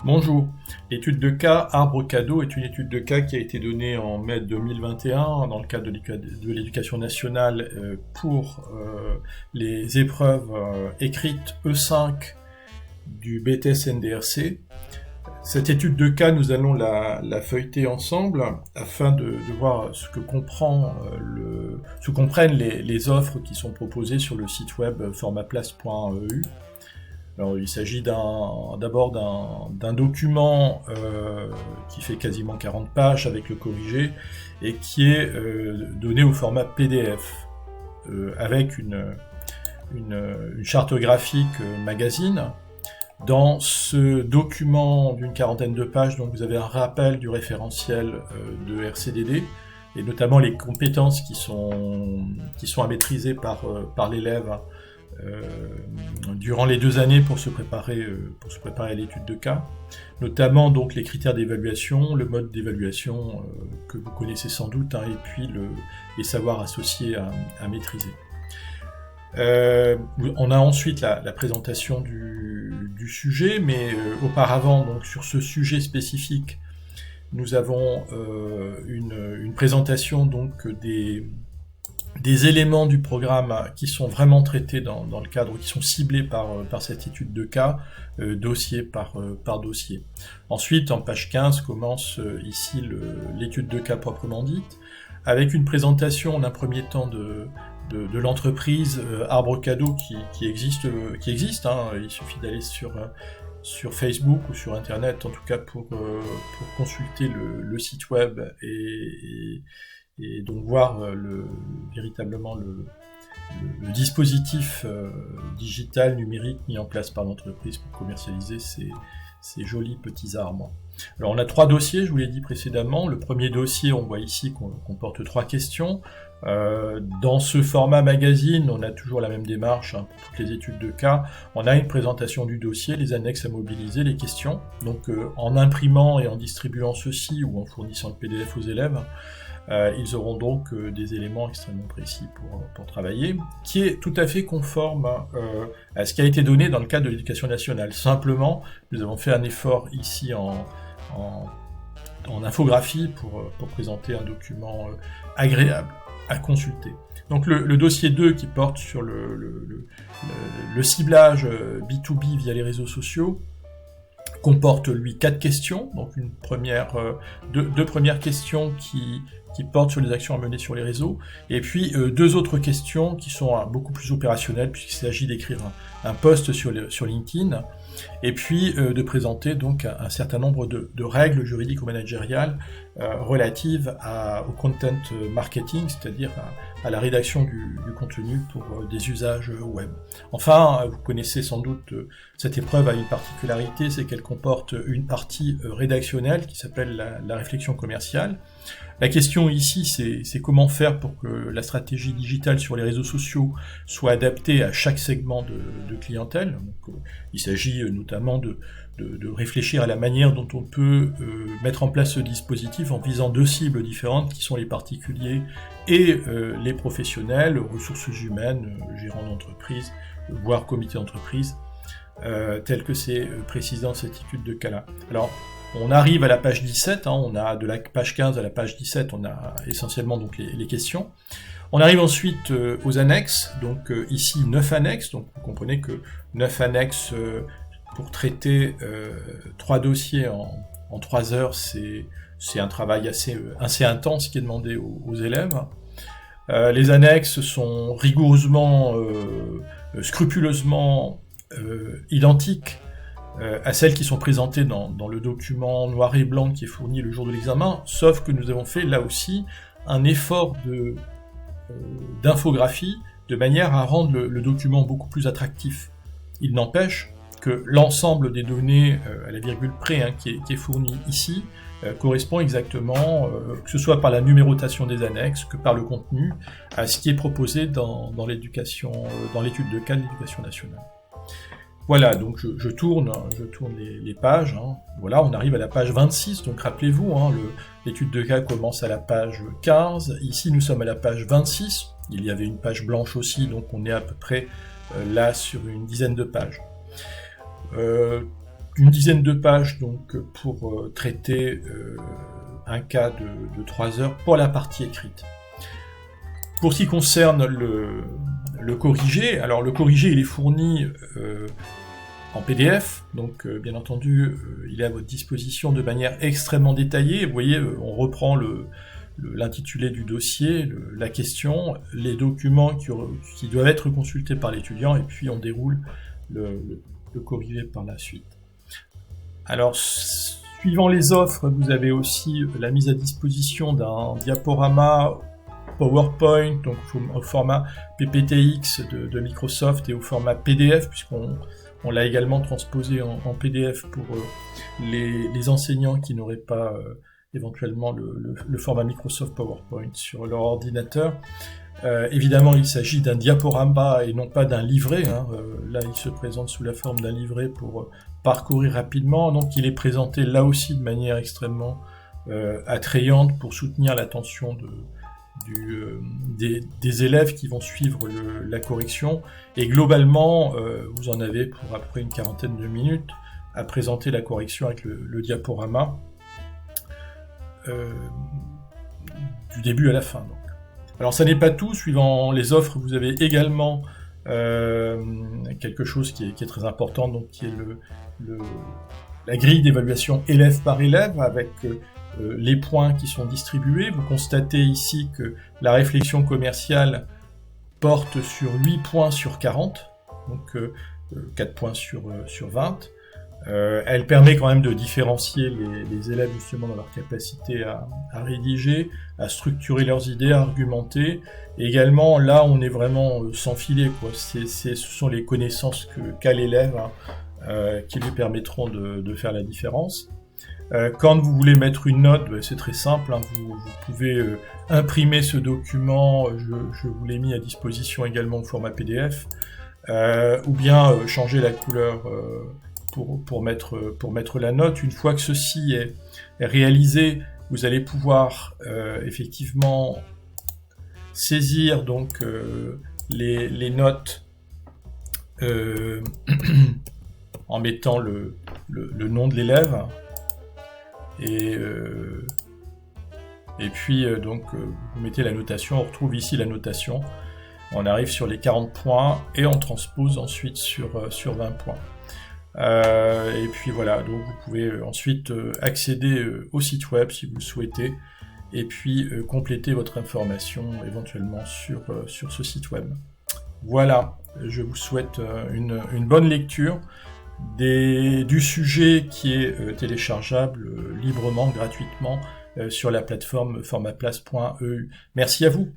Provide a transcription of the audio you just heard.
Bonjour. L'étude de cas Arbre Cadeau est une étude de cas qui a été donnée en mai 2021 dans le cadre de l'éducation nationale pour les épreuves écrites E5 du BTS NDRC. Cette étude de cas, nous allons la feuilleter ensemble afin de voir ce que comprennent les offres qui sont proposées sur le site web formatplace.eu. Alors, il s'agit d'abord d'un document qui fait quasiment 40 pages avec le corrigé et qui est donné au format PDF avec une charte graphique magazine. Dans ce document d'une quarantaine de pages, donc vous avez un rappel du référentiel de RCDD et notamment les compétences qui sont à maîtriser par l'élève durant les 2 années pour se préparer à l'étude de cas, notamment donc les critères d'évaluation, le mode d'évaluation que vous connaissez sans doute, et puis les savoirs associés à maîtriser. On a ensuite la présentation du sujet, mais auparavant, donc sur ce sujet spécifique, nous avons une présentation donc des éléments du programme qui sont vraiment traités dans le cadre, qui sont ciblés par cette étude de cas, dossier par dossier. Ensuite, en page 15, commence ici l'étude de cas proprement dite, avec une présentation d'un premier temps de l'entreprise Arbre Cadeau qui existe. Il suffit d'aller sur Facebook ou sur Internet, en tout cas pour consulter le site web et donc voir véritablement le dispositif digital, numérique mis en place par l'entreprise pour commercialiser ces jolis petits arbres. Alors on a 3 dossiers, je vous l'ai dit précédemment. Le premier dossier, on voit ici qu'on comporte 3 questions. Dans ce format magazine, on a toujours la même démarche pour toutes les études de cas. On a une présentation du dossier, les annexes à mobiliser, les questions. Donc en imprimant et en distribuant ceci ou en fournissant le PDF aux élèves, ils auront donc des éléments extrêmement précis pour travailler, qui est tout à fait conforme à ce qui a été donné dans le cadre de l'éducation nationale. Simplement, nous avons fait un effort ici en infographie pour présenter un document agréable à consulter. Donc le dossier 2 qui porte sur le ciblage B2B via les réseaux sociaux comporte lui 4 questions, donc deux premières questions qui portent sur les actions à mener sur les réseaux, et puis 2 autres questions qui sont beaucoup plus opérationnelles puisqu'il s'agit d'écrire un post sur LinkedIn, et puis de présenter donc un certain nombre de règles juridiques ou managériales relatives au content marketing, c'est-à-dire à la rédaction du contenu pour des usages web. Enfin, vous connaissez sans doute cette épreuve a une particularité, c'est qu'elle comporte une partie rédactionnelle qui s'appelle la réflexion commerciale. La question ici, c'est comment faire pour que la stratégie digitale sur les réseaux sociaux soit adaptée à chaque segment de clientèle. Donc, il s'agit notamment de réfléchir à la manière dont on peut mettre en place ce dispositif en visant 2 cibles différentes qui sont les particuliers et les professionnels, ressources humaines, gérants d'entreprise, voire comité d'entreprise, tel que c'est précisé dans cette étude de cas-là. Alors, on arrive à la page 17, on a de la page 15 à la page 17, on a essentiellement donc les questions. On arrive ensuite aux annexes, donc ici 9 annexes, donc vous comprenez que 9 annexes pour traiter 3 dossiers en 3 heures, c'est un travail assez intense qui est demandé aux élèves. Les annexes sont rigoureusement, scrupuleusement identiques à celles qui sont présentées dans le document noir et blanc qui est fourni le jour de l'examen, sauf que nous avons fait là aussi un effort d'infographie de manière à rendre le document beaucoup plus attractif. Il n'empêche que l'ensemble des données à la virgule près qui est fourni ici correspond exactement, que ce soit par la numérotation des annexes que par le contenu, à ce qui est proposé dans l'étude de cas de l'éducation nationale. Voilà, donc je tourne les pages. Voilà, on arrive à la page 26, donc rappelez-vous, l'étude de cas commence à la page 15. Ici, nous sommes à la page 26. Il y avait une page blanche aussi, donc on est à peu près là sur une dizaine de pages. d'une dizaine de pages donc pour traiter un cas de 3 heures pour la partie écrite. Pour ce qui concerne le corrigé, alors le corrigé il est fourni en PDF, donc bien entendu il est à votre disposition de manière extrêmement détaillée. Vous voyez, on reprend l'intitulé du dossier, la question, les documents qui doivent être consultés par l'étudiant, et puis on déroule le corrigé par la suite. Alors, suivant les offres, vous avez aussi la mise à disposition d'un diaporama PowerPoint, donc au format PPTX de Microsoft et au format PDF, puisqu'on l'a également transposé en PDF pour les enseignants qui n'auraient pas éventuellement le format Microsoft PowerPoint sur leur ordinateur. Évidemment, il s'agit d'un diaporama et non pas d'un livret. Là, il se présente sous la forme d'un livret pour parcourir rapidement. Donc, il est présenté là aussi de manière extrêmement attrayante pour soutenir l'attention des élèves qui vont suivre la correction. Et globalement, vous en avez pour à peu près une quarantaine de minutes à présenter la correction avec le diaporama du début à la fin. Donc. Alors ça n'est pas tout, suivant les offres, vous avez également quelque chose qui est très important, donc qui est la grille d'évaluation élève par élève, avec les points qui sont distribués. Vous constatez ici que la réflexion commerciale porte sur 8 points sur 40, donc 4 points sur 20. Elle permet quand même de différencier les élèves justement dans leur capacité à rédiger, à structurer leurs idées, à argumenter. Et également, là, on est vraiment sans filet, quoi. Ce sont les connaissances qu'a l'élève qui lui permettront de faire la différence. Quand vous voulez mettre une note, c'est très simple, vous pouvez imprimer ce document, je vous l'ai mis à disposition également au format PDF, ou bien changer la couleur pour mettre la note. Une fois que ceci est réalisé, vous allez pouvoir effectivement saisir donc les notes en mettant le nom de l'élève et puis donc vous mettez la notation. On retrouve ici la notation, on arrive sur les 40 points et on transpose ensuite sur 20 points. Et puis voilà, donc vous pouvez ensuite accéder au site web si vous le souhaitez, et puis compléter votre information éventuellement sur ce site web. Voilà, je vous souhaite une bonne lecture du sujet qui est téléchargeable librement, gratuitement sur la plateforme formatplace.eu. Merci à vous.